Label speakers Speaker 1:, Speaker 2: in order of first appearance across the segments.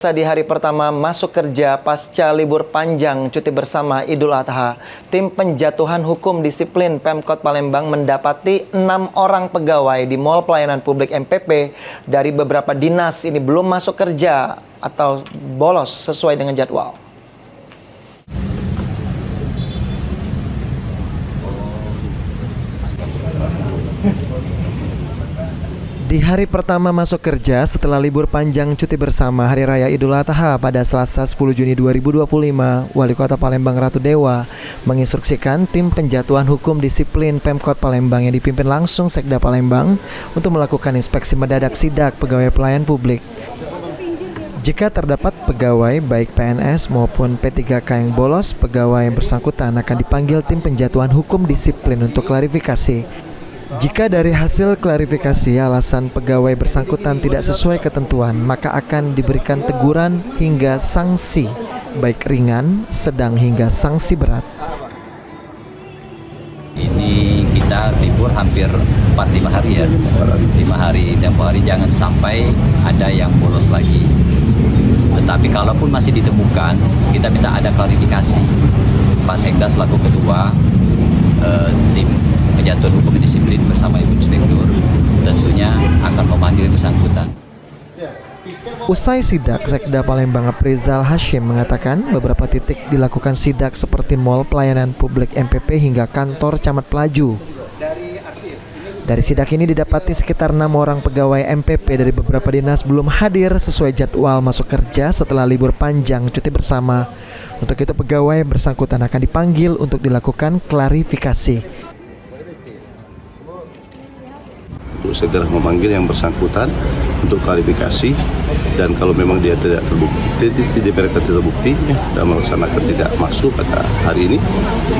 Speaker 1: Di hari pertama masuk kerja pasca libur panjang cuti bersama Idul Adha, tim penjatuhan hukum disiplin Pemkot Palembang mendapati 6 orang pegawai di Mall Pelayanan Publik MPP dari beberapa dinas ini belum masuk kerja atau bolos sesuai dengan jadwal. Di hari pertama masuk kerja setelah libur panjang cuti bersama Hari Raya Idul Adha pada Selasa 10 Juni 2025, Wali Kota Palembang Ratu Dewa menginstruksikan tim penjatuhan hukum disiplin Pemkot Palembang yang dipimpin langsung Sekda Palembang untuk melakukan inspeksi mendadak sidak pegawai pelayan publik. Jika terdapat pegawai baik PNS maupun P3K yang bolos, pegawai yang bersangkutan akan dipanggil tim penjatuhan hukum disiplin untuk klarifikasi. Jika dari hasil klarifikasi alasan pegawai bersangkutan tidak sesuai ketentuan, maka akan diberikan teguran hingga sanksi, baik ringan, sedang hingga sanksi berat.
Speaker 2: Ini kita libur hampir 4-5 hari ya, 5 hari, tempoh hari jangan sampai ada yang bolos lagi. Tetapi kalaupun masih ditemukan, kita minta ada klarifikasi. Pak Sekda selaku ketua tim penjatuhan hukum disiplin bersama Ibu Inspektur tentunya akan memanggil bersangkutan.
Speaker 1: Usai sidak, Sekda Palembang Aprizal Hashim mengatakan beberapa titik dilakukan sidak seperti Mall Pelayanan Publik MPP hingga kantor Camat Pelaju. Dari sidak ini didapati sekitar 6 orang pegawai MPP dari beberapa dinas belum hadir sesuai jadwal masuk kerja setelah libur panjang cuti bersama. Untuk itu pegawai bersangkutan akan dipanggil untuk dilakukan klarifikasi.
Speaker 3: Segera memanggil yang bersangkutan untuk klarifikasi, dan kalau memang dia tidak terbukti dan melaksanakan tidak masuk pada hari ini,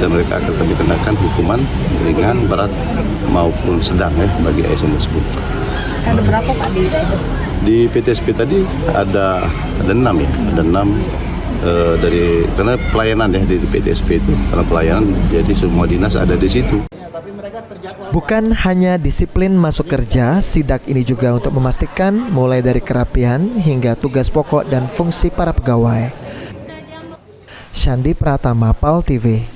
Speaker 3: dan mereka akan kami kenakan hukuman ringan, berat maupun sedang bagi ASN tersebut.
Speaker 4: Ada berapa Pak
Speaker 3: di PTSP tadi? Ada 6 ya, ada 6 dari karena pelayanan ya di PTSP itu karena pelayanan, jadi semua dinas ada di situ.
Speaker 1: Bukan hanya disiplin masuk kerja, sidak ini juga untuk memastikan mulai dari kerapihan hingga tugas pokok dan fungsi para pegawai. Shandi Pratama, PAL TV.